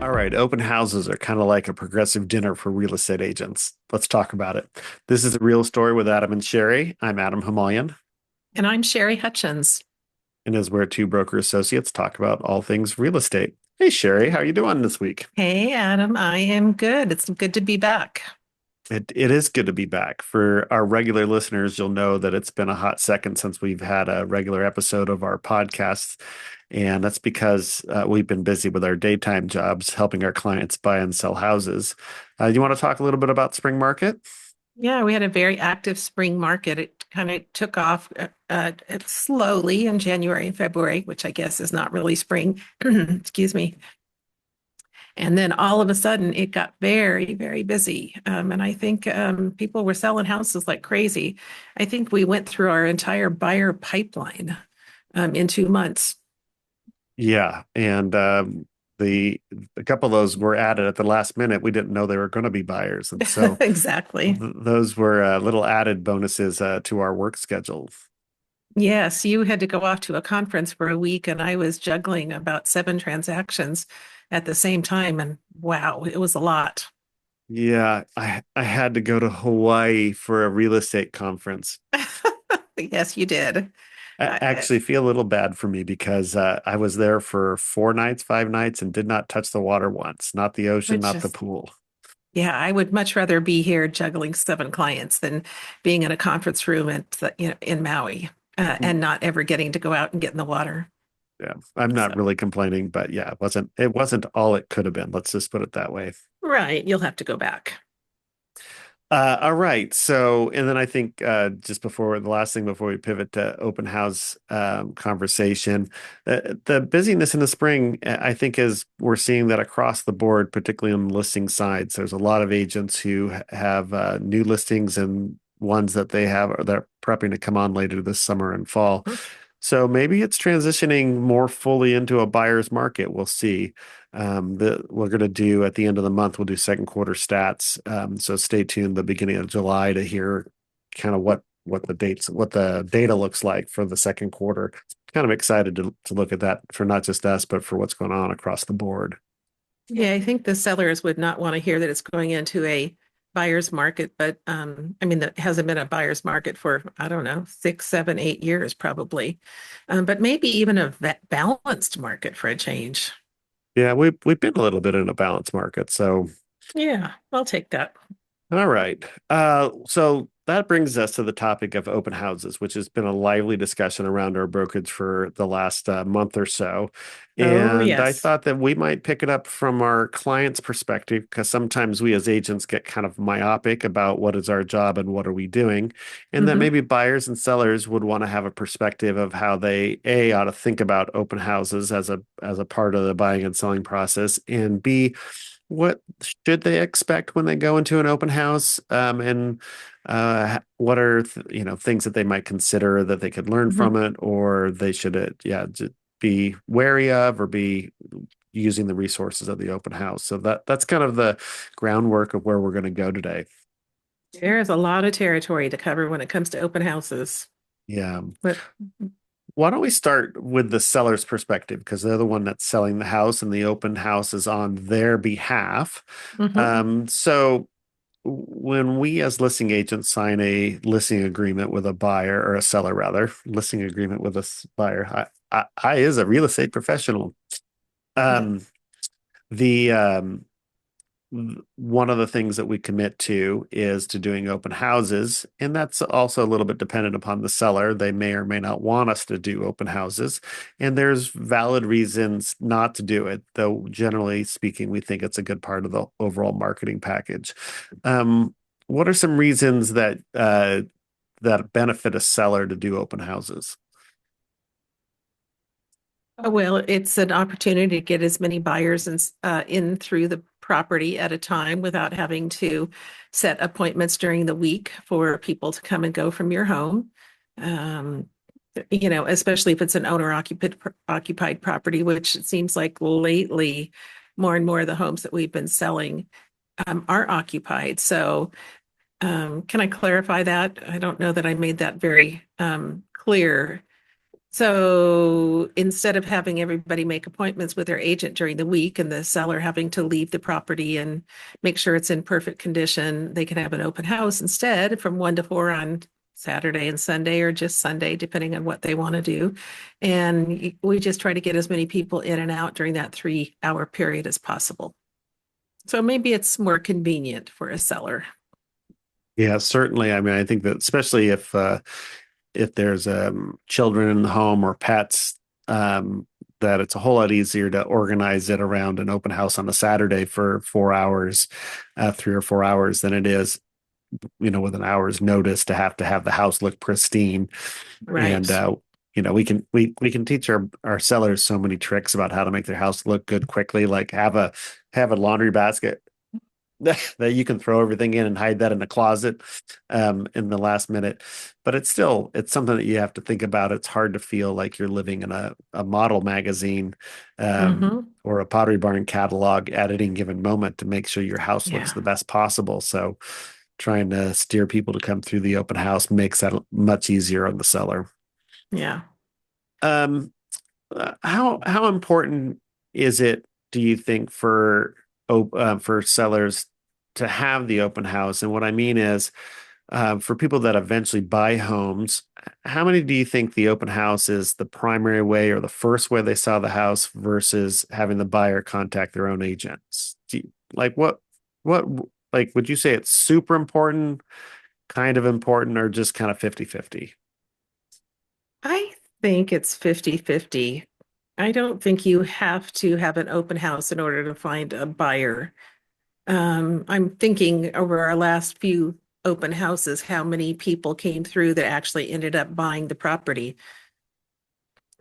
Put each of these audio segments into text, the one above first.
All right, open houses are kind of like a progressive dinner for real estate agents. Let's talk about it. This is a real story with Adam and Sherry. I'm Adam Hamalian, And I'm Sherry Hutchens. and as we're two broker associates, talk about all things real estate. Hey, Sherry, how you doing this week? Hey, Adam, I am good. It's good to be back. It is good to be back. For our regular listeners, you'll know that it's been a hot second since we've had a regular episode of our podcast. And that's because we've been busy with our daytime jobs, helping our clients buy and sell houses. You want to talk a little bit about spring market? Yeah, we had a very active spring market. It kind of took off slowly in January and February, which I guess is not really spring. Excuse me. And then all of a sudden, it got very, very busy. And I think people were selling houses like crazy. I think we went through our entire buyer pipeline in 2 months. Yeah, and the a couple of those were added at the last minute. We didn't know they were going to be buyers, and so Exactly. those were little added bonuses to our work schedule. Yes, you had to go off to a conference for a week, and I was juggling about 7 transactions at the same time. And wow, it was a lot. Yeah, I had to go to Hawaii for a real estate conference. Yes, you did. I I, actually feel a little bad for me because I was there for 4 nights, 5 nights, and did not touch the water once. Not the ocean, which not the is, pool. yeah, I would much rather be here juggling 7 clients than being in a conference room in Maui and not ever getting to go out and get in the water. Yeah, I'm So, not really complaining, but yeah, it wasn't all it could have been. Let's just put it that way. right, you'll have to go back. All right. So, and then I think just before the last thing before we pivot to open house conversation, the busyness in the spring, I think, is we're seeing that across the board, particularly on the listing sides. There's a lot of agents who have new listings and ones that they have or they're prepping to come on later this summer and fall. So maybe it's transitioning more fully into a buyer's market. We'll see. We're going to do at the end of the month, we'll do second quarter stats. So stay tuned the beginning of July to hear kind of what the data looks like for the second quarter. Kind of excited to look at that for not just us, but for what's going on across the board. Yeah, I think the sellers would not want to hear that it's going into a buyer's market, but I mean, that hasn't been a buyer's market for, I don't know, 6, 7, 8 years probably. But maybe even a balanced market for a change. Yeah, we've been a little bit in a balanced market. So Yeah, I'll take that. all right. So that brings us to the topic of open houses, which has been a lively discussion around our brokerage for the last month or so. Oh, And I yes. thought that we might pick it up from our client's perspective, because sometimes we as agents get kind of myopic about what is our job and what are we doing. And that Hmm. maybe buyers and sellers would want to have a perspective of how they, A, ought to think about open houses as a part of the buying and selling process, and B, what should they expect when they go into an open house? And what are things that they might consider that they could learn from Hmm. it, or they should just be wary of, or be using the resources of the open house. So that's kind of the groundwork of where we're going to go today. There is a lot of territory to cover when it comes to open houses. Yeah. But Why don't we start with the seller's perspective, because they're the one that's selling the house and the open house is on their behalf. mhm. So when we as listing agents sign a listing agreement with a buyer, or a seller rather, listing agreement with a buyer, I is a real estate professional. Um, the One of the things that we commit to is to doing open houses, and that's also a little bit dependent upon the seller. They may or may not want us to do open houses, and there's valid reasons not to do it, though generally speaking, we think it's a good part of the overall marketing package. What are some reasons that benefit a seller to do open houses? Oh, well, it's an opportunity to get as many buyers in through the property at a time without having to set appointments during the week for people to come and go from your home. Um, especially if it's an owner occupied property, which it seems like lately more and more of the homes that we've been selling are occupied. So, can I clarify that? I don't know that I made that very clear. So instead of having everybody make appointments with their agent during the week and the seller having to leave the property and make sure it's in perfect condition, they can have an open house instead from 1 to 4 on Saturday and Sunday, or just Sunday, depending on what they want to do. And we just try to get as many people in and out during that 3 hour period as possible. So maybe it's more convenient for a seller. Yeah, certainly. I mean, I think that especially if there's children in the home or pets, that it's a whole lot easier to organize it around an open house on a Saturday for 4 hours, 3 or 4 hours, than it is, with an hour's notice to have the house look pristine. And Right. we can teach our sellers so many tricks about how to make their house look good quickly, like have a laundry basket that you can throw everything in and hide that in the closet in the last minute. But it's something that you have to think about. It's hard to feel like you're living in a model magazine Hmm. or a Pottery Barn catalog at any given moment to make sure your house looks Yeah. the best possible. So trying to steer people to come through the open house makes that much easier on the seller. Yeah. Um, how important is it, do you think, for sellers to have the open house? And what I mean is, for people that eventually buy homes, how many do you think the open house is the primary way or the first way they saw the house versus having the buyer contact their own agents? What, like, would you say it's super important, kind of important, or just kind of 50-50? I think it's 50-50. I don't think you have to have an open house in order to find a buyer. I'm thinking over our last few open houses, how many people came through that actually ended up buying the property.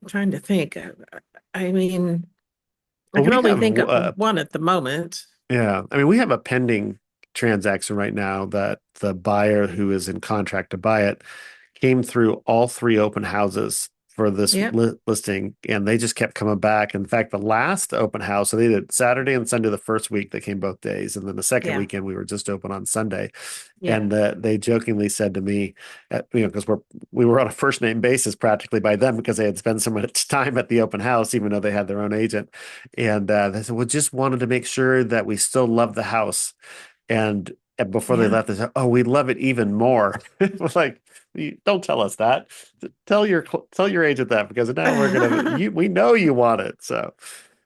I'm trying to think. I mean, I Well, can we only have think of one at the moment. Yeah, I mean, we have a pending transaction right now that the buyer who is in contract to buy it came through all three open houses for this Yep. listing, and they just kept coming back. In fact, the last open house, so they did Saturday and Sunday the first week, they came both days, and then the second Yeah. weekend we were just open on Sunday. Yeah. And they jokingly said to me, because we were on a first name basis practically by them because they had spent so much time at the open house, even though they had their own agent. And they said, "We just wanted to make sure that we still love the house." And before they Yeah. left, they said, "Oh, we love it even more." Like, don't tell us that. Tell your agent that, because now we know you want it. So,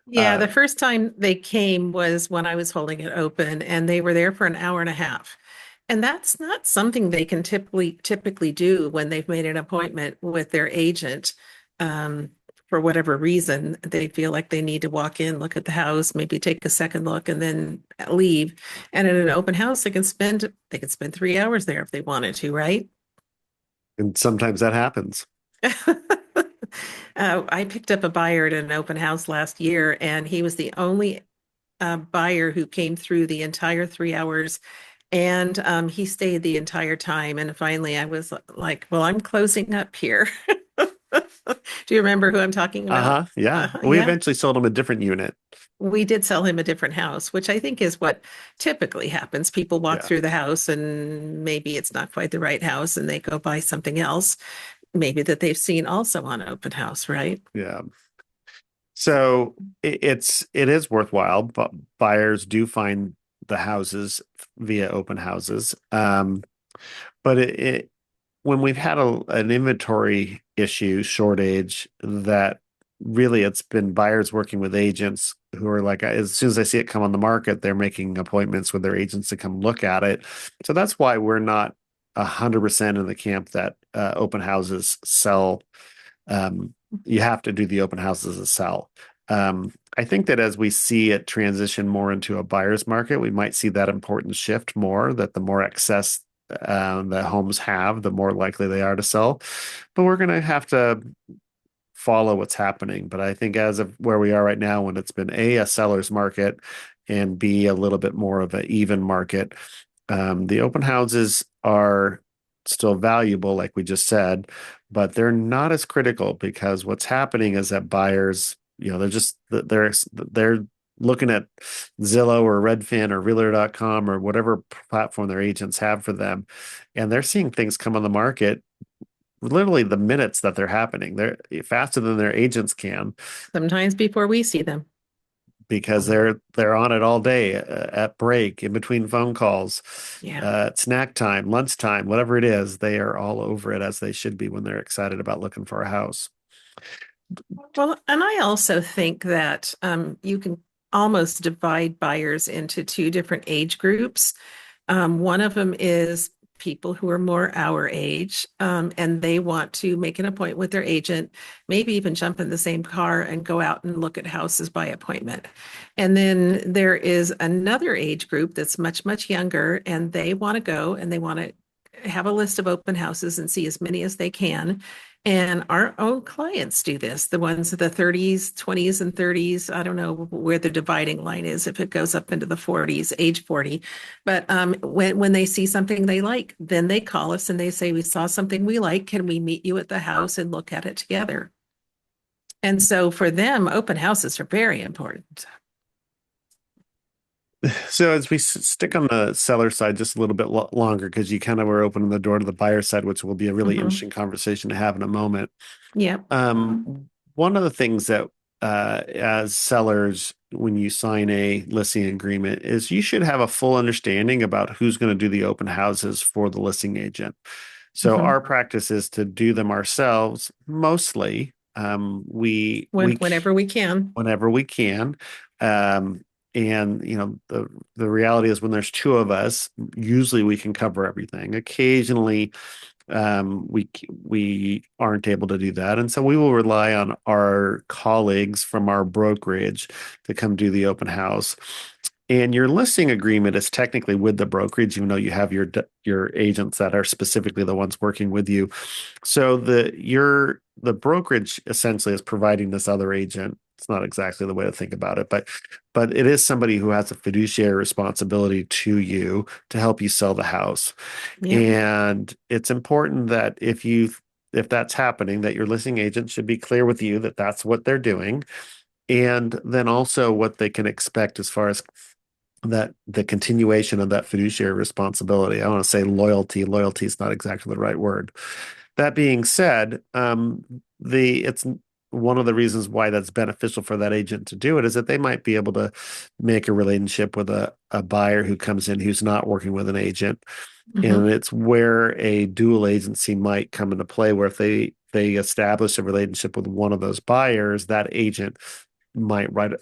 Yeah, uh, the first time they came was when I was holding it open, and they were there for an hour and a half. And that's not something they can typically do when they've made an appointment with their agent. Um, for whatever reason, they feel like they need to walk in, look at the house, maybe take a second look, and then leave. And in an open house, they can spend 3 hours there if they wanted to, right? and sometimes that happens. I picked up a buyer at an open house last year, and he was the only buyer who came through the entire 3 hours, and he stayed the entire time. And finally, I was like, "Well, I'm closing up here." Do you remember who I'm talking about? Uh-huh. Yeah. We Yeah, eventually sold them a different unit. we did sell him a different house, which I think is what typically happens. People walk Yeah. through the house, and maybe it's not quite the right house, and they go buy something else, maybe that they've seen also on open house, right? Yeah. So it is worthwhile, but buyers do find the houses via open houses. But when we've had an inventory issue, shortage, that really it's been buyers working with agents who are like, as soon as I see it come on the market, they're making appointments with their agents to come look at it. So that's why we're not 100% in the camp that open houses sell. um, you have to do the open houses as a sell. I think that as we see it transition more into a buyer's market, we might see that important shift more, that the more access the homes have, the more likely they are to sell. But we're going to have to follow what's happening. But I think as of where we are right now, when it's been a seller's market and B, a little bit more of an even market, the open houses are still valuable, like we just said, but they're not as critical, because what's happening is that buyers, they're looking at Zillow or Redfin or Realtor.com or whatever platform their agents have for them, and they're seeing things come on the market literally the minutes that they're happening. They're faster than their agents can Sometimes before we see them. because they're on it all day at break, in between phone calls, Yeah. snack time, lunchtime, whatever it is. They are all over it as they should be when they're excited about looking for a house. Well, and I also think that you can almost divide buyers into two different age groups. One of them is people who are more our age, and they want to make an appointment with their agent, maybe even jump in the same car and go out and look at houses by appointment. And then there is another age group that's much, much younger, and they want to go and they want to have a list of open houses and see as many as they can. And our own clients do this, the ones in the 30s, 20s, and 30s. I don't know where the dividing line is, if it goes up into the 40s, age 40. But when they see something they like, then they call us and they say, we saw something we like. Can we meet you at the house and look at it together? And so for them, open houses are very important. So as we stick on the seller side just a little bit longer, because you kind of were opening the door to the buyer side, which will be a really Hmm. interesting conversation to have in a moment. Yep. One of the things that as sellers, when you sign a listing agreement, is you should have a full understanding about who's going to do the open houses for the listing agent. So Hmm. our practice is to do them ourselves mostly. Whenever we can. Whenever we can. Um, and the reality is when there's two of us, usually we can cover everything. Occasionally, we aren't able to do that, and so we will rely on our colleagues from our brokerage to come do the open house. And your listing agreement is technically with the brokerage, even though you have your agents that are specifically the ones working with you. So the brokerage essentially is providing this other agent. It's not exactly the way to think about it, but it is somebody who has a fiduciary responsibility to you to help you sell the house. Yep. And it's important that if that's happening, that your listing agent should be clear with you that that's what they're doing, and then also what they can expect as far as that the continuation of that fiduciary responsibility. I want to say loyalty. Loyalty is not exactly the right word. That being said, the it's one of the reasons why that's beneficial for that agent to do it is that they might be able to make a relationship with a buyer who comes in who's not working with an agent. Hmm. And it's where a dual agency might come into play, where if they establish a relationship with one of those buyers, that agent might write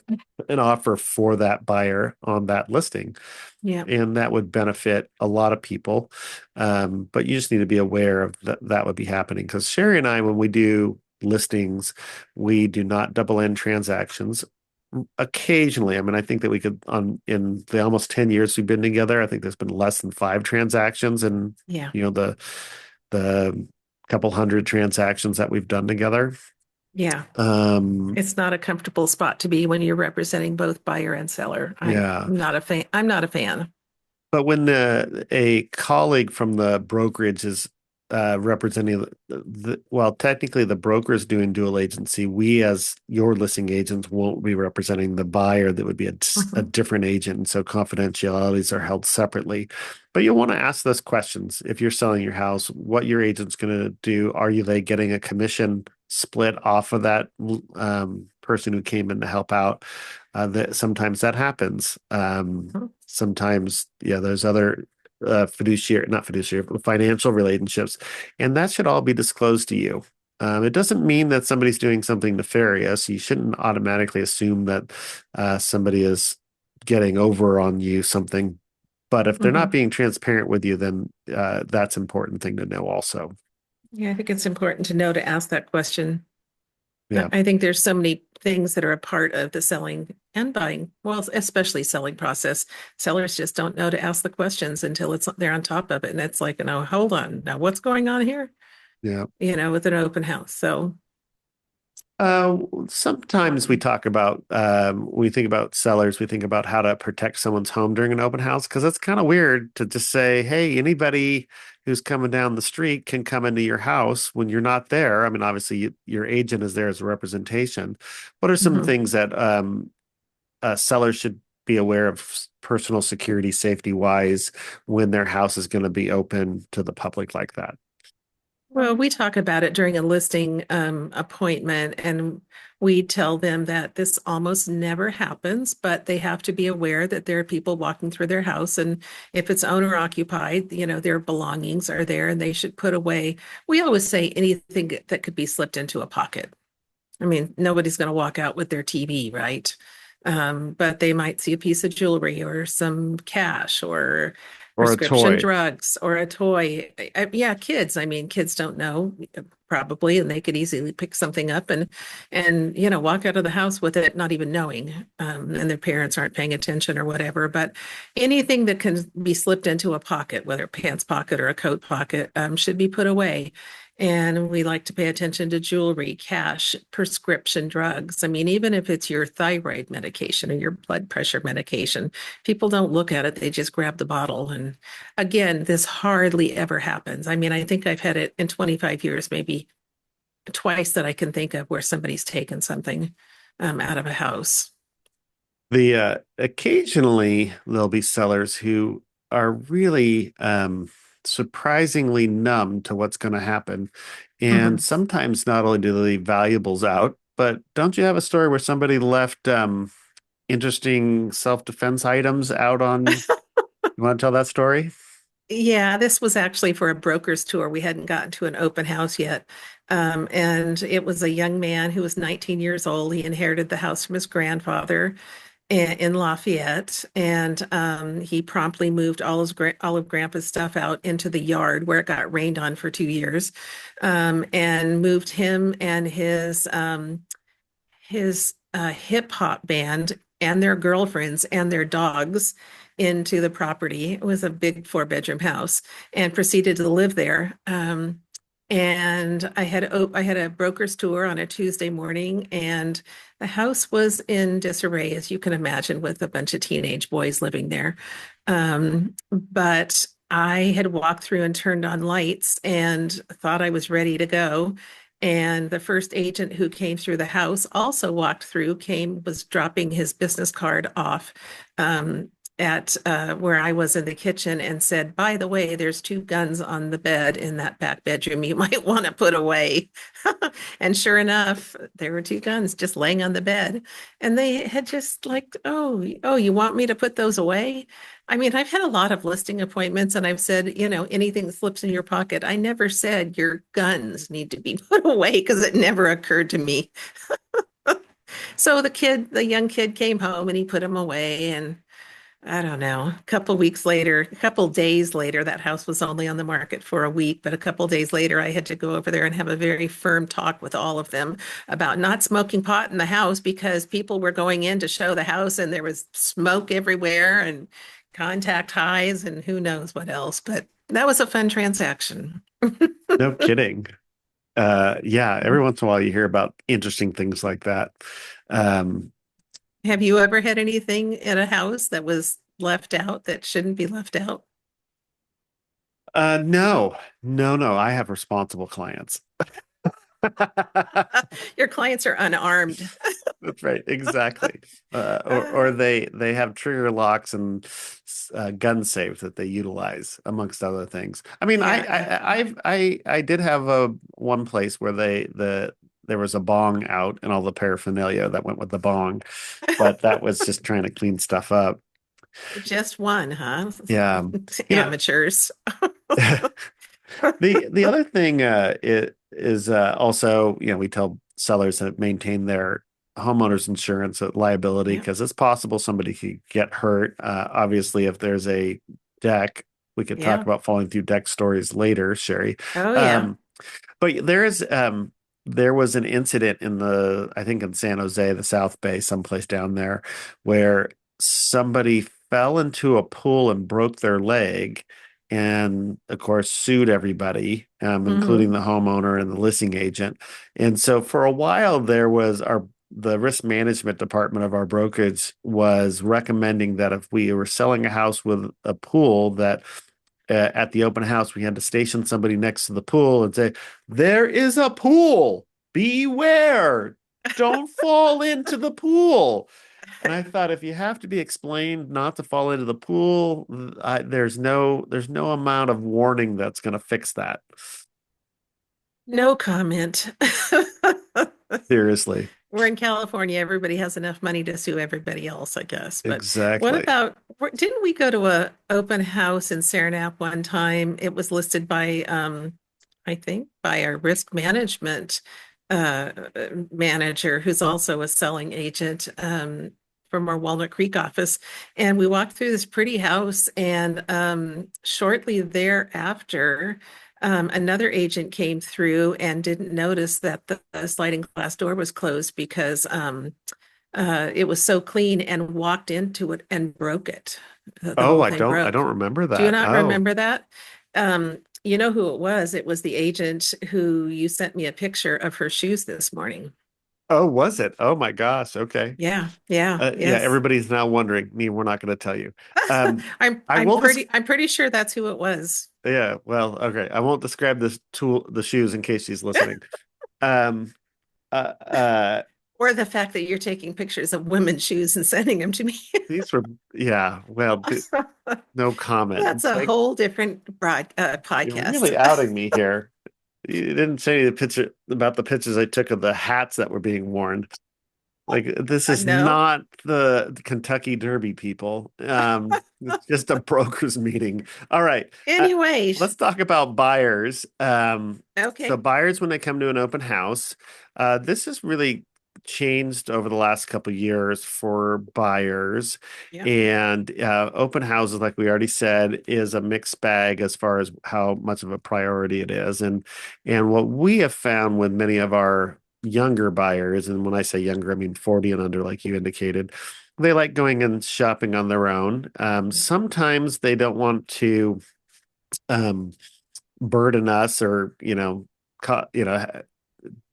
an offer for that buyer on that listing, Yep. and that would benefit a lot of people. But you just need to be aware of that would be happening, because Sherry and I, when we do listings, we do not double end transactions. Occasionally, I mean, I think that we could on in the almost 10 years we've been together, I think there's been less than five transactions, and Yeah. the couple hundred transactions that we've done together. Yeah. Um, It's not a comfortable spot to be when you're representing both buyer and seller. I'm yeah. not a fan. I'm not a fan. But when a colleague from the brokerage is representing well, technically the broker is doing dual agency. We, as your listing agents, won't be representing the buyer. That would be a Mhm. different agent, and so confidentialities are held separately. But you'll want to ask those questions if you're selling your house. What your agent's going to do? They getting a commission split off of that person who came in to help out? That sometimes that happens. Sometimes, yeah, there's other fiduciary, not fiduciary, financial relationships, and that should all be disclosed to you. It doesn't mean that somebody's doing something nefarious. You shouldn't automatically assume that somebody is getting over on you something. But if they're not Mhm. being transparent with you, then that's an important thing to know also. Yeah, I think it's important to know to ask that question. Yeah, I think there's so many things that are a part of the selling and buying, well, especially selling process. Sellers just don't know to ask the questions until they're on top of it. And it's like, no, hold on. Now what's going on here? yeah. With an open house. So, Sometimes we talk about when we think about sellers, we think about how to protect someone's home during an open house, because it's kind of weird to just say, "Hey, anybody who's coming down the street can come into your house when you're not there." I mean, obviously, your agent is there as a representation. What are some mhm. things that sellers should be aware of, personal security, safety wise, when their house is going to be open to the public like that? Well, we talk about it during a listing appointment, and we tell them that this almost never happens, but they have to be aware that there are people walking through their house, and if it's owner occupied, their belongings are there, and they should put away. We always say anything that could be slipped into a pocket. I mean, nobody's going to walk out with their TV, right? But they might see a piece of jewelry or some cash or Or a prescription toy. drugs or a toy. Yeah, kids. I mean, kids don't know probably, and they could easily pick something up and walk out of the house with it, not even knowing, and their parents aren't paying attention or whatever. But anything that can be slipped into a pocket, whether a pants pocket or a coat pocket, should be put away. And we like to pay attention to jewelry, cash, prescription drugs. I mean, even if it's your thyroid medication or your blood pressure medication, people don't look at it. They just grab the bottle. And again, this hardly ever happens. I mean, I think I've had it in 25 years, maybe twice that I can think of where somebody's taken something out of a house. The occasionally there'll be sellers who are really surprisingly numb to what's going to happen. And Mhm. sometimes not only do they leave valuables out, but don't you have a story where somebody left interesting self-defense items out on? You want to tell that story? Yeah, this was actually for a broker's tour. We hadn't gotten to an open house yet. And it was a young man who was 19 years old. He inherited the house from his grandfather in Lafayette, and he promptly moved all of Grandpa's stuff out into the yard where it got rained on for 2 years, and moved him and his hip hop band and their girlfriends and their dogs into the property. It was a big 4-bedroom house, and proceeded to live there. And I had a broker's tour on a Tuesday morning, and the house was in disarray, as you can imagine, with a bunch of teenage boys living there. But I had walked through and turned on lights and thought I was ready to go. And the first agent who came through the house also walked through, was dropping his business card off at where I was in the kitchen, and said, "By the way, there's 2 guns on the bed in that back bedroom you might want to put away." And sure enough, there were 2 guns just laying on the bed. And they had just like, oh, you want me to put those away? I mean, I've had a lot of listing appointments, and I've said, anything that slips in your pocket. I never said your guns need to be put away, because it never occurred to me. So the young kid came home and he put them away. And I don't know, a couple days later, that house was only on the market for a week, but a couple days later, I had to go over there and have a very firm talk with all of them about not smoking pot in the house, because people were going in to show the house and there was smoke everywhere and contact highs and who knows what else. But that was a fun transaction. No kidding. Yeah, every once in a while you hear about interesting things like that. Um, Have you ever had anything in a house that was left out that shouldn't be left out? no, no. I have responsible clients. Your clients are unarmed. That's right, exactly. Or they have trigger locks and gun safes that they utilize, amongst other things. I mean, Yeah, yeah. I did have a one place where there was a bong out and all the paraphernalia that went with the bong, but that was just trying to clean stuff up. Just one, huh? Yeah, you know, Amateurs. the other thing is also, we tell sellers to maintain their homeowners insurance liability, Yeah, because it's possible somebody could get hurt. Obviously, if there's a deck, we could talk yeah. about falling through deck stories later, Sherry. Oh, yeah. Um, but there was an incident I think in San Jose, the South Bay, someplace down there, where somebody fell into a pool and broke their leg, and of course sued everybody, including Hmm. the homeowner and the listing agent. And so for a while there was the risk management department of our brokerage was recommending that if we were selling a house with a pool, that at the open house, we had to station somebody next to the pool and say, "There is a pool. Beware. Don't fall into the pool." And I thought, if you have to be explained not to fall into the pool, there's no amount of warning that's going to fix that. No comment. Seriously. We're in California. Everybody has enough money to sue everybody else, I guess. But what Exactly. about, didn't we go to a open house in Saranac one time? It was listed by, I think, by our risk management manager, who's also a selling agent from our Walnut Creek office. And we walked through this pretty house, and shortly thereafter, another agent came through and didn't notice that the sliding glass door was closed because it was so clean, and walked into it and broke it. The Oh, whole thing I broke. don't remember Do you that. not Oh. remember that? You know who it was? It was the agent who you sent me a picture of her shoes this morning. Oh, was it? Oh my gosh. Okay. Yeah, yeah, Yeah, yes. everybody's now wondering. Me, we're not going to tell you. Um, I'm I I'm will just, pretty I'm pretty sure that's who it was. yeah, well, okay. I won't describe the shoes in case she's listening. Um, uh, uh, Or the fact that you're taking pictures of women's shoes and sending them to me. these were, yeah, well, no comment. That's a Like, whole different you're podcast. really outing me here. You didn't say the picture about the pictures I took of the hats that were being worn. Like, this is No. not the Kentucky Derby, people. It's just a brokers meeting. All right. Let's Anyways, talk about buyers. So okay. buyers, when they come to an open house, this has really changed over the last couple of years for buyers. Yeah, And open houses, like we already said, is a mixed bag as far as how much of a priority it is. And what we have found with many of our younger buyers, and when I say younger, I mean 40 and under, like you indicated, they like going and shopping on their own. Sometimes they don't want to um, burden us or,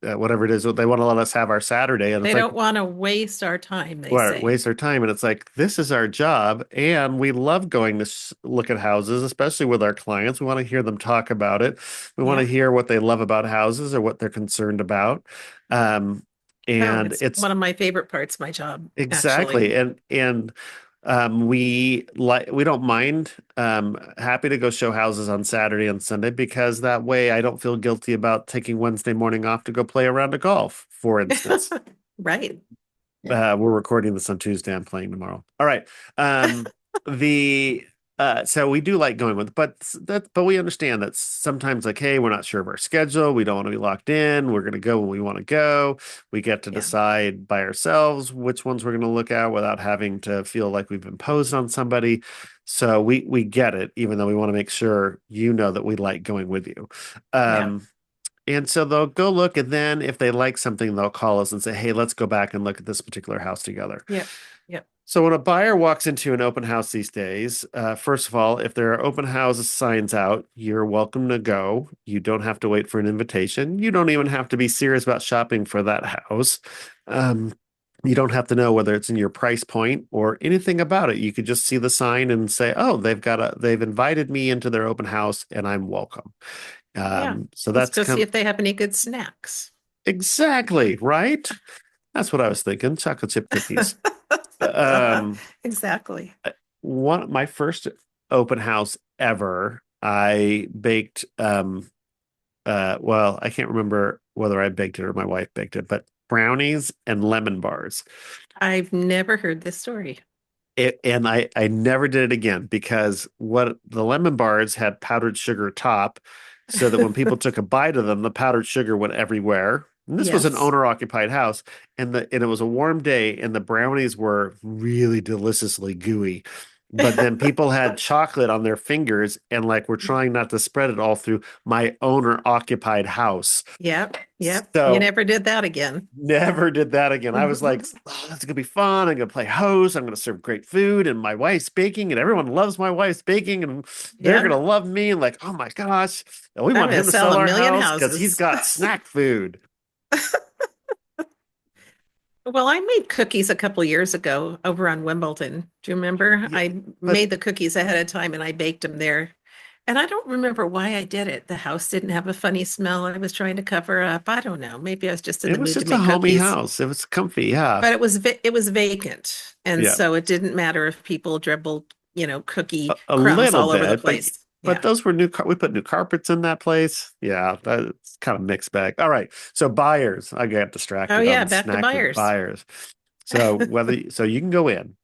whatever it is, they want to let us have our Saturday. And it's they like, don't want to waste our time, they well, say. waste our time. And it's like, this is our job. And we love going to look at houses, especially with our clients. We want to hear them talk about it. We want to Yeah. hear what they love about houses or what they're concerned about. Um, Oh, and it's it's one of my favorite parts, my job, actually. exactly. We don't mind, happy to go show houses on Saturday and Sunday because that way I don't feel guilty about taking Wednesday morning off to go play a round of golf, for instance. Right. We're recording this on Tuesday. I'm playing tomorrow. All right. Um, the so we do like going with, but we understand that sometimes, like, hey, we're not sure of our schedule. We don't want to be locked in. We're going to go when we want to go. We get to Yeah. decide by ourselves which ones we're going to look at without having to feel like we've imposed on somebody. So we get it, even though we want to make sure you know that we like going with you. Yeah. Um, and so they'll go look, and then if they like something, they'll call us and say, "Hey, let's go back and look at this particular house together." Yep. Yep. So when a buyer walks into an open house these days, first of all, if there are open house signs out, you're welcome to go. You don't have to wait for an invitation. You don't even have to be serious about shopping for that house. Um, you don't have to know whether it's in your price point or anything about it. You could just see the sign and say, "Oh, they've invited me into their open house, and I'm welcome." Yeah. So Let's that's go see come if they have any good snacks. exactly right. That's what I was thinking. Chocolate chip cookies. Um, Exactly. one my first open house ever, I baked well, I can't remember whether I baked it or my wife baked it, but brownies and lemon bars. I've never heard this story. And I never did it again because what the lemon bars had powdered sugar top, so that when people took a bite of them, the powdered sugar went everywhere. And this was an Yes. owner-occupied house, and it was a warm day, and the brownies were really deliciously gooey. But then people had chocolate on their fingers and like were trying not to spread it all through my owner-occupied house. Yep. Yep. You So never did that again. never did that again. I was like, oh, that's gonna be fun. I'm gonna play host. I'm gonna serve great food, and my wife's baking, and everyone loves my wife's baking, and they're Yeah. gonna love me. And like, oh my gosh, we I'm want going him to to sell sell a our million house because he's houses. got snack food. Well, I made cookies a couple years ago over on Wimbledon. Do you remember? Yeah, I but made the cookies ahead of time and I baked them there. And I don't remember why I did it. The house didn't have a funny smell. I was trying to cover up. I don't know. Maybe I was just in it the was mood to just a make homey cookies. house. It was comfy. Yeah, But it was vacant. And yeah, so it didn't matter if people dribbled, cookie a crumbs little all over the bit, but place. but Yeah. those were we put new carpets in that place. Yeah, that's kind of mixed bag. All right. So buyers, I got Oh distracted yeah, on back to snack food buyers. buyers. So you can go in,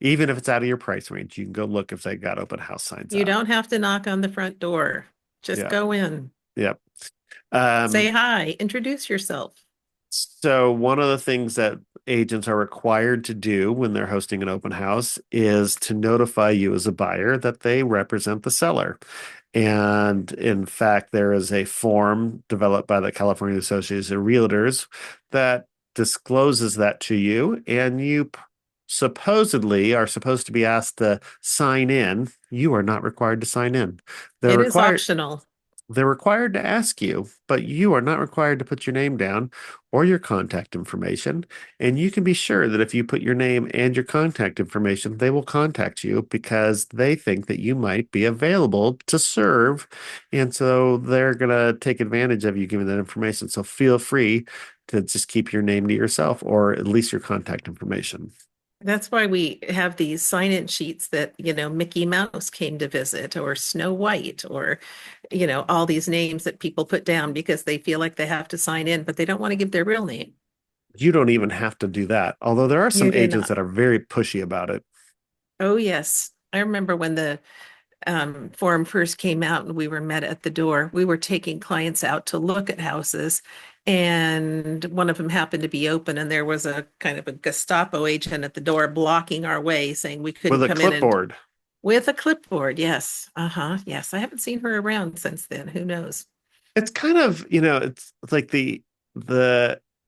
even if it's out of your price range, you can go look if they got open house signs You out. don't have to knock on the front door. Just Yeah. go in, Yep. say Um, hi, introduce yourself. so one of the things that agents are required to do when they're hosting an open house is to notify you as a buyer that they represent the seller. And in fact, there is a form developed by the California Association of Realtors that discloses that to you, and you supposedly are supposed to be asked to sign in. You are not required to sign in. They're It is required optional. they're required to ask you, but you are not required to put your name down or your contact information. And you can be sure that if you put your name and your contact information, they will contact you because they think that you might be available to serve. And so they're going to take advantage of you giving that information. So feel free to just keep your name to yourself or at least your contact information. That's why we have these sign-in sheets that, Mickey Mouse came to visit or Snow White or, all these names that people put down because they feel like they have to sign in, but they don't want to give their real name. You don't even have to do that, although there are some You do agents not. that are very pushy about it. Oh, yes. I remember when the form first came out and we were met at the door. We were taking clients out to look at houses, and one of them happened to be open, and there was a kind of a Gestapo agent at the door blocking our way, saying we couldn't With a come in and clipboard. with a clipboard. Yes. Uh-huh. Yes. I haven't seen her around since then. Who knows? It's kind of, it's like the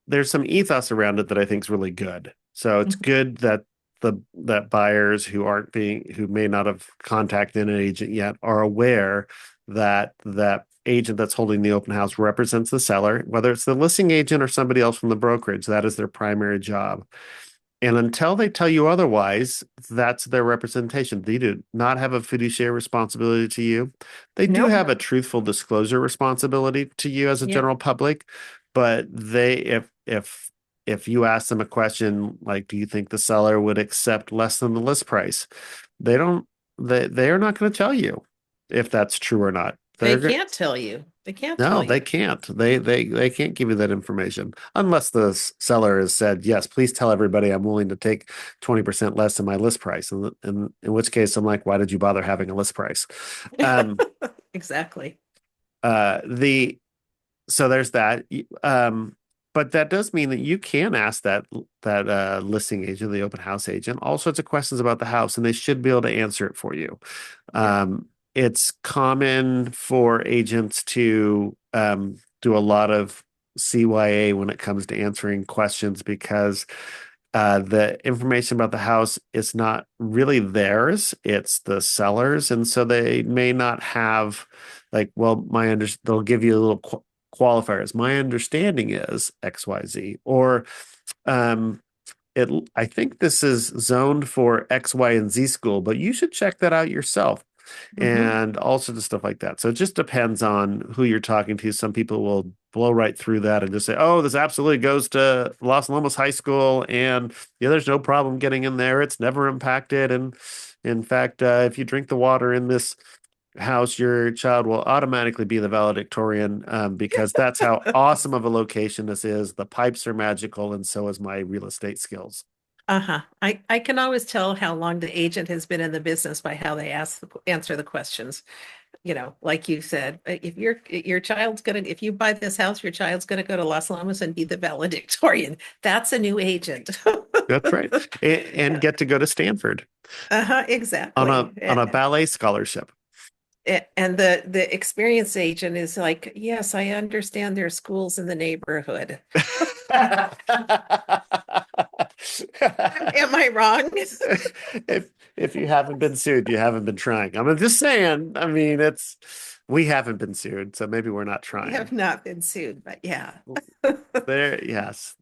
there's some ethos around it that I think is really good. So it's Mhm. good that that buyers who may not have contacted an agent yet are aware that that agent that's holding the open house represents the seller, whether it's the listing agent or somebody else from the brokerage, that is their primary job. And until they tell you otherwise, that's their representation. They do not have a fiduciary responsibility to you. They do Nope. have a truthful disclosure responsibility to you as a Yep. general public, but they if you ask them a question like, do you think the seller would accept less than the list price? They don't they are not going to tell you if that's true or not. They They're go- can't tell you. They can't tell no, they you. can't. They can't give you that information unless the seller has said, "Yes, please tell everybody I'm willing to take 20% less than my list price." And in which case I'm like, "Why did you bother having a list price?" Um Exactly. the so there's that. But that does mean that you can ask that listing agent, the open house agent, all sorts of questions about the house, and they should be able to answer it for you. Yep. It's common for agents to do a lot of CYA when it comes to answering questions because the information about the house is not really theirs, it's the seller's. And so they may not have, like, well, they'll give you a little qualifiers. My understanding is XYZ, or um, it, I think this is zoned for X, Y, and Z school, but you should check that out yourself Hmm. and all sorts of stuff like that. So it just depends on who you're talking to. Some people will blow right through that and just say, "Oh, this absolutely goes to Los Alamos High School, and yeah, there's no problem getting in there. It's never impacted. And in fact, if you drink the water in this house, your child will automatically be the valedictorian because that's how awesome of a location this is. The pipes are magical, and so is my real estate skills." Uh-huh. I can always tell how long the agent has been in the business by how they answer the questions. Like you said, if your child's gonna, if you buy this house, your child's gonna go to Los Alamos and be the valedictorian. That's a new agent. That's right, and get to go to Stanford Uh-huh, on exactly. a ballet scholarship. And the experienced agent is like, yes, I understand there are schools in the neighborhood. Am I wrong? If you haven't been sued, you haven't been trying. I'm just saying. I mean, it's we haven't been sued, so maybe we're not We have trying. not been sued, but yeah. There, yes.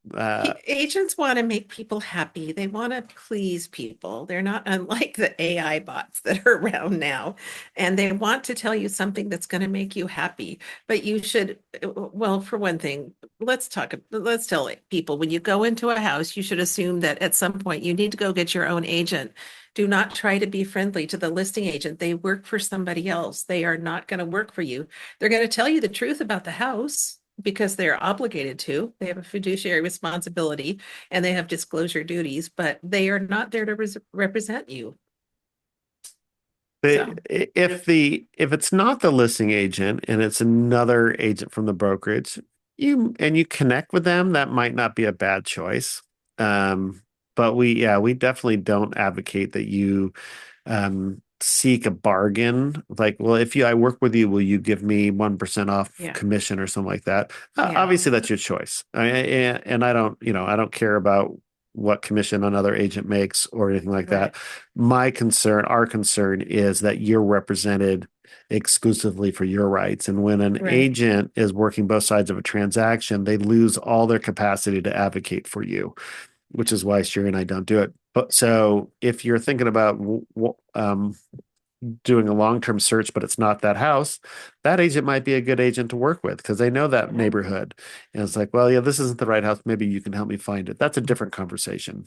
Agents want to make people happy. They want to please people. They're not unlike the AI bots that are around now. And they want to tell you something that's going to make you happy. But you should, well, for one thing, let's tell people when you go into a house, you should assume that at some point you need to go get your own agent Do not try to be friendly to the listing agent. They work for somebody else. They are not going to work for you. They're going to tell you the truth about the house because they're obligated to. They have a fiduciary responsibility and they have disclosure duties, but they are not there to represent you. So, If it's not the listing agent and it's another agent from the brokerage, you connect with them, that might not be a bad choice. Um, but we definitely don't advocate that you seek a bargain. Like, well, if I work with you, will you give me 1% off yeah, commission or something like that? yeah, Obviously, that's your choice. And I don't, I don't care about what commission another agent makes or anything like right, that. Our concern is that you're represented exclusively for your rights. And when an right. agent is working both sides of a transaction, they lose all their capacity to advocate for you, which Yeah. is why Sherry and I don't do it. But so if you're thinking about doing a long-term search, but it's not that house, that agent might be a good agent to work with because they know that Yeah. neighborhood. And it's like, well, yeah, this isn't the right house. Maybe you can help me find it. That's a different conversation.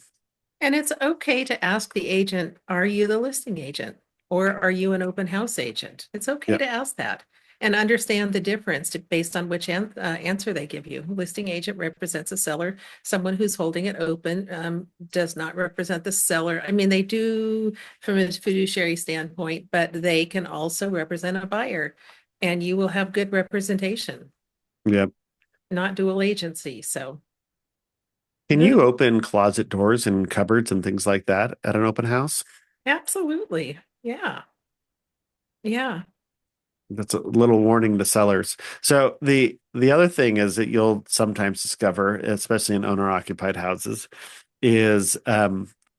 And it's okay to ask the agent, are you the listing agent or are you an open house agent? It's okay Yeah. to ask that and understand the difference based on which answer they give you. Listing agent represents a seller. Someone who's holding it open does not represent the seller. I mean, they do from a fiduciary standpoint, but they can also represent a buyer and you will have good representation, Yeah. not dual agency. So Can you good. open closet doors and cupboards and things like that at an open house? Absolutely. Yeah. Yeah. That's a little warning to sellers. So the other thing is that you'll sometimes discover, especially in owner-occupied houses, is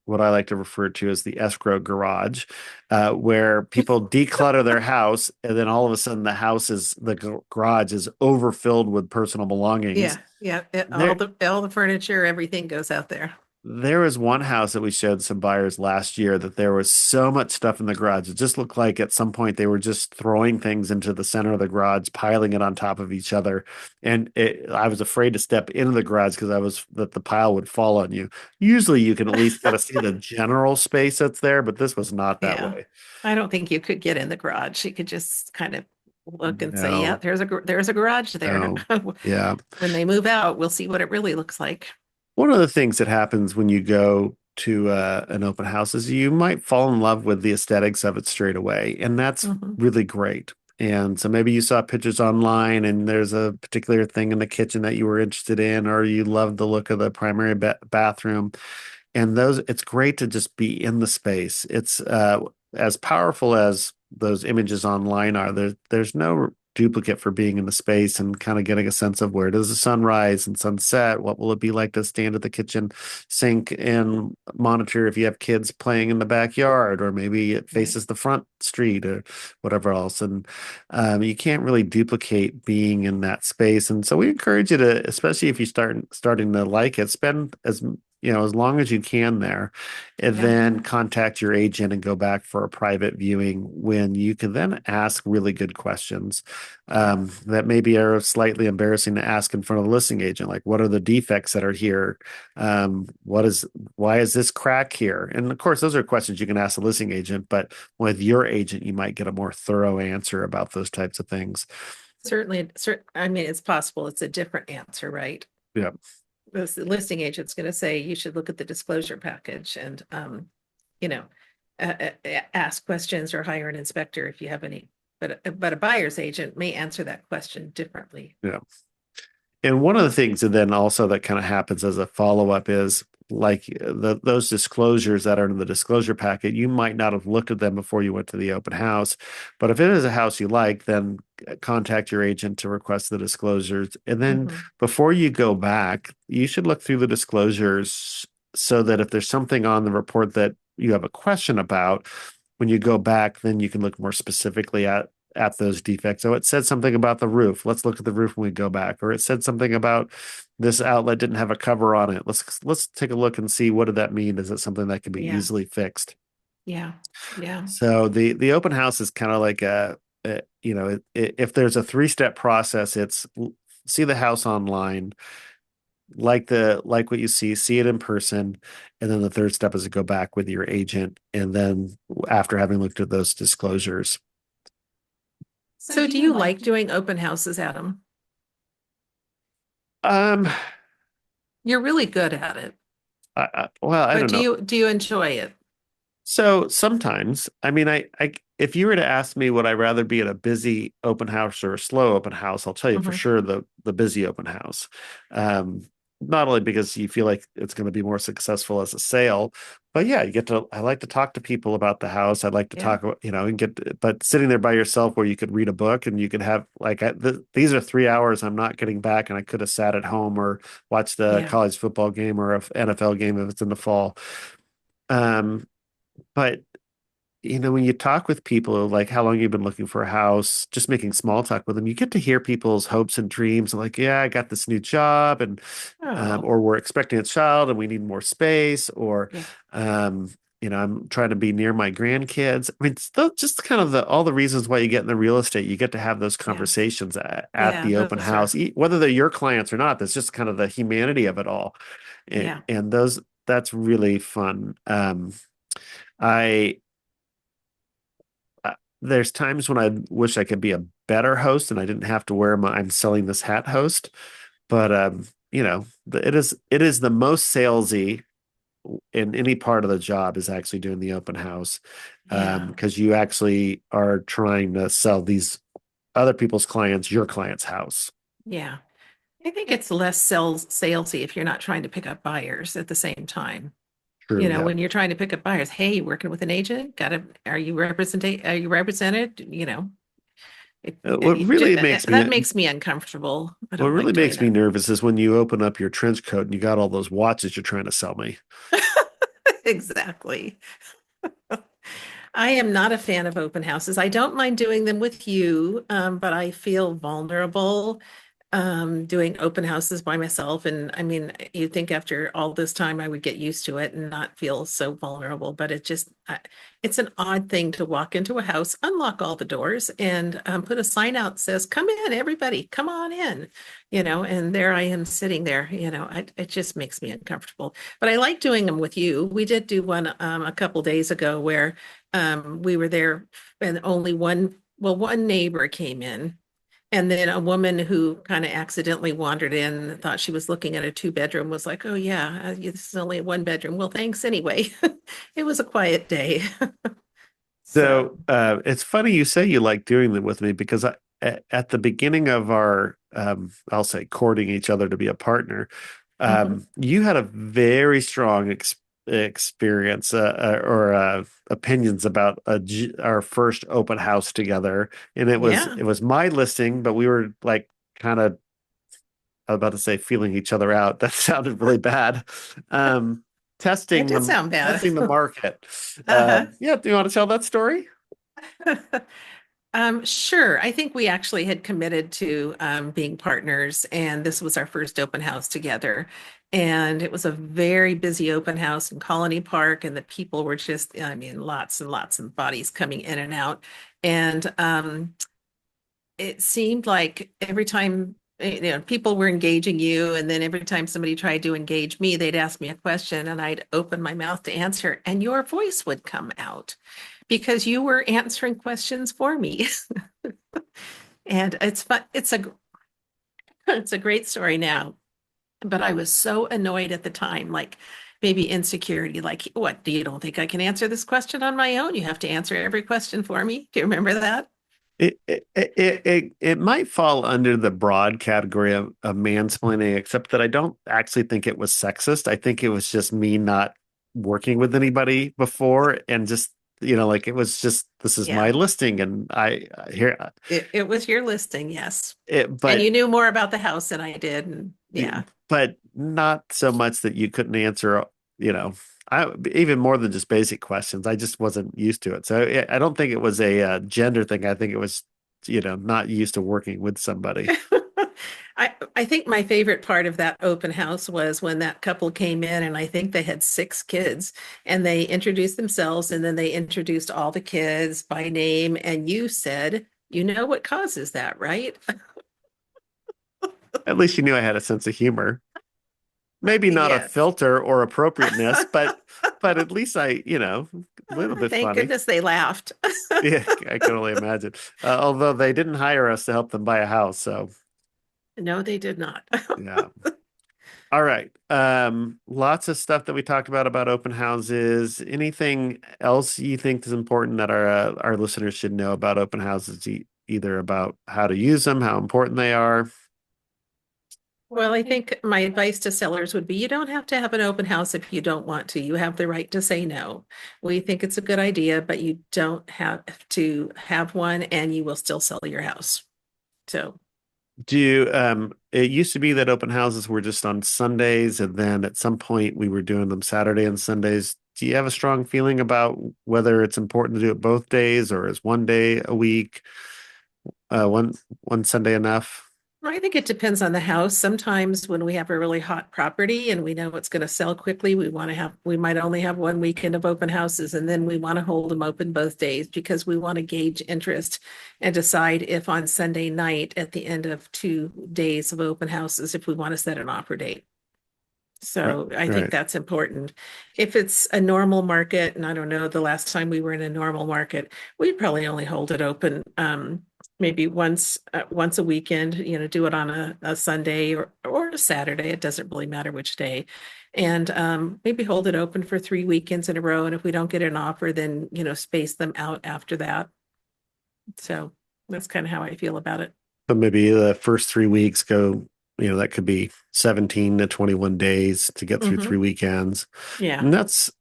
what I like to refer to as the escrow garage, where people declutter their house, and then all of a sudden the garage is overfilled with personal belongings. Yeah, yeah. There, All the furniture, everything goes out there. there was one house that we showed some buyers last year that there was so much stuff in the garage. It just looked like at some point they were just throwing things into the center of the garage, piling it on top of each other. I was afraid to step into the garage because I was that the pile would fall on you. Usually you can at least kind of see the general space that's there, but this was not that Yeah. way. I don't think you could get in the garage. You could just kind of look and say, yeah, No, there's a garage there. no. Yeah. When they move out, we'll see what it really looks like. One of the things that happens when you go to an open house is you might fall in love with the aesthetics of it straight away, and that's Mhm. really great. And so maybe you saw pictures online and there's a particular thing in the kitchen that you were interested in, or you loved the look of the primary bathroom. And those, it's great to just be in the space. It's as powerful as those images online are. There's no duplicate for being in the space and kind of getting a sense of where does the sun rise and sunset? What will it be like to stand at the kitchen sink and monitor if you have kids playing in the backyard, or maybe it Right. faces the front street or whatever else. And you can't really duplicate being in that space. And so we encourage you to, especially if you starting to like it, spend as long as you can there, and Yeah. then contact your agent and go back for a private viewing when you can then ask really good questions Yeah. that maybe are slightly embarrassing to ask in front of the listing agent. Like, what are the defects that are here? Why is this crack here? And of course, those are questions you can ask the listing agent, but with your agent, you might get a more thorough answer about those types of things. Certainly, I mean, it's possible it's a different answer, right? Yeah. The listing agent's going to say you should look at the disclosure package and, you know, ask questions or hire an inspector if you have any. But a buyer's agent may answer that question differently. Yeah. And one of the things that then also that kind of happens as a follow-up is like those disclosures that are in the disclosure packet, you might not have looked at them before you went to the open house. But if it is a house you like, then contact your agent to request the disclosures. And then Mhm. before you go back, you should look through the disclosures so that if there's something on the report that you have a question about, when you go back, then you can look more specifically at those defects. So it said something about the roof. Let's look at the roof when we go back. Or it said something about this outlet didn't have a cover on it. Let's take a look and see what did that mean? Is it something that can be Yeah, easily fixed? yeah, yeah. So the open house is kind of like if there's a three-step process, it's see the house online, like what you see it in person, and then the third step is to go back with your agent, and then after having looked at those disclosures. So do you like doing open houses, Adam? Um, You're really good at it, well, I but don't know. do you enjoy it? So sometimes, I mean, if you were to ask me, would I rather be at a busy open house or a slow open house? I'll tell you for Hmm. sure the busy open house. Um, Not only because you feel like it's going to be more successful as a sale, but yeah, I like to talk to people about the house. I'd like to Yeah, talk, and but sitting there by yourself where you could read a book and you could have like, these are 3 hours I'm not getting back, and I could have sat at home or watched the yeah, college football game or a NFL game if it's in the fall. Um, but when you talk with people, like how long you've been looking for a house, just making small talk with them, you get to hear people's hopes and dreams. Like, yeah, I got this new job, and oh, or we're expecting a child and we need more space, or yeah, um, I'm trying to be near my grandkids. I mean, it's just kind of all the reasons why you get in the real estate. You get to have those yeah, conversations at yeah. the open Those are, house, whether they're your clients or not. That's just kind of the humanity of it all, yeah, and that's really fun. I there's times when I wish I could be a better host and I didn't have to wear my "I'm selling this hat" host. But it is the most salesy in any part of the job is actually doing the open house, yeah, because you actually are trying to sell these other people's clients your client's house. yeah. I think it's less salesy if you're not trying to pick up buyers at the same time. True, yeah. When you're trying to pick up buyers, hey, working with an agent, are you represented? What really makes That me makes me uncomfortable. I what don't like really doing makes me that. nervous is when you open up your trench coat and you got all those watches you're trying to sell me. Exactly. I am not a fan of open houses. I don't mind doing them with you, but I feel vulnerable doing open houses by myself. And I mean, you'd think after all this time I would get used to it and not feel so vulnerable, but it's an odd thing to walk into a house, unlock all the doors, and put a sign out that says, "Come in, everybody, come on in," and there I am sitting there, it just makes me uncomfortable. But I like doing them with you. We did do one a couple days ago where we were there and only one neighbor came in and then a woman who kind of accidentally wandered in, thought she was looking at a two-bedroom, was like, "Oh yeah, this is only a one bedroom." Well, thanks anyway. It was a quiet day. So, So it's funny you say you like doing them with me because at the beginning of our, I'll say, courting each other to be a partner, mhm. you had a very strong experience, or opinions about our first open house together, and it was Yeah, it was my listing, but we were like kind of, I was about to say, feeling each other out. That sounded really bad. Um, it testing did the sound bad. testing the market. Uh-huh. Yeah, do you want to tell that story? Sure. I think we actually had committed to being partners, and this was our first open house together. And it was a very busy open house in Colony Park, and the people were just, I mean, lots and lots of bodies coming in and out. And it seemed like every time people were engaging you, and then every time somebody tried to engage me, they'd ask me a question, and I'd open my mouth to answer, and your voice would come out because you were answering questions for me. And it's fun. It's a great story now, but I was so annoyed at the time, like maybe insecurity, like, what, do you don't think I can answer this question on my own? You have to answer every question for me. Do you remember that? It might fall under the broad category of mansplaining, except that I don't actually think it was sexist. I think it was just me not working with anybody before, and just, like, it was just, this is my Yeah, listing, and here it was your listing, yes. it, And but you knew more about the house than I did. And yeah. but not so much that you couldn't answer, you know, even more than just basic questions. I just wasn't used to it. So I don't think it was a gender thing. I think it was, not used to working with somebody. I think my favorite part of that open house was when that couple came in, and I think they had six kids, and they introduced themselves, and then they introduced all the kids by name, and you said, "You know what causes that, right?" At least you knew I had a sense of humor. maybe not a Yes. filter or appropriateness, but at least a little bit Thank funny. goodness they laughed. Yeah, I can only imagine. Although they didn't hire us to help them buy a house, so No, they did not. yeah. All right. Lots of stuff that we talked about open houses. Anything else you think is important that our listeners should know about open houses, either about how to use them, how important they are? Well, I think my advice to sellers would be you don't have to have an open house if you don't want to. You have the right to say no. We think it's a good idea, but you don't have to have one and you will still sell your house. So, It used to be that open houses were just on Sundays, and then at some point we were doing them Saturday and Sundays. Do you have a strong feeling about whether it's important to do it both days, or is one day a week, one Sunday enough? I think it depends on the house. Sometimes when we have a really hot property and we know it's going to sell quickly, we might only have one weekend of open houses, and then we want to hold them open both days because we want to gauge interest and decide if on Sunday night at the end of 2 days of open houses, if we want to set an offer date. Right, So I think right. that's important. If it's a normal market, and I don't know, the last time we were in a normal market, we'd probably only hold it open maybe once a weekend, do it on a Sunday or a Saturday. It doesn't really matter which day. And maybe hold it open for 3 weekends in a row. And if we don't get an offer, then, space them out after that. So that's kind of how I feel about it. So maybe the first 3 weeks go, that could be 17 to 21 days to get through three Hmm. weekends. Yeah. And that's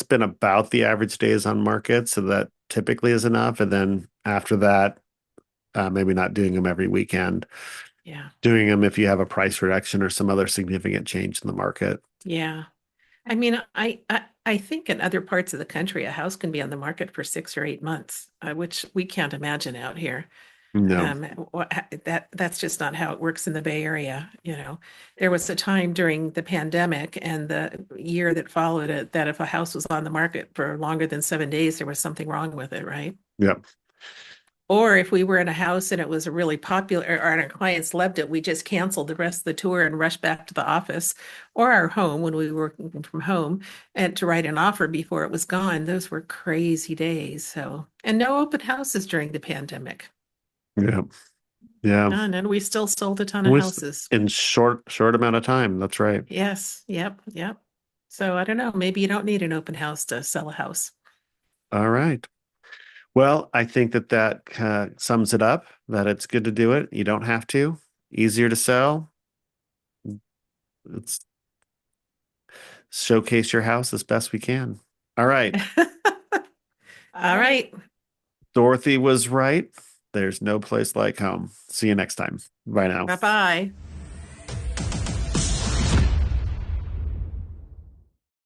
been about the average days on market, so that typically is enough. And then after that, maybe not doing them every weekend, Yeah. doing them if you have a price reduction or some other significant change in the market. Yeah. I mean, I think in other parts of the country, a house can be on the market for 6 or 8 months, which we can't imagine out here. No. That's just not how it works in the Bay Area. There was a time during the pandemic and the year that followed it that if a house was on the market for longer than 7 days, there was something wrong with it, right? Yep. Or if we were in a house and it was a really popular, or our clients loved it, we just canceled the rest of the tour and rushed back to the office or our home when we were working from home and to write an offer before it was gone. Those were crazy days. So, and no open houses during the pandemic. Yep. Yeah. None, and we still sold a ton of With houses. in short amount of time. That's right. Yes, yep, yep. So I don't know, maybe you don't need an open house to sell a house. All right. Well, I think that sums it up, that it's good to do it. You don't have to. Easier to sell. Let's showcase your house as best we can. All right. All right. Dorothy was right. There's no place like home. See you next time. Bye now. Bye-bye.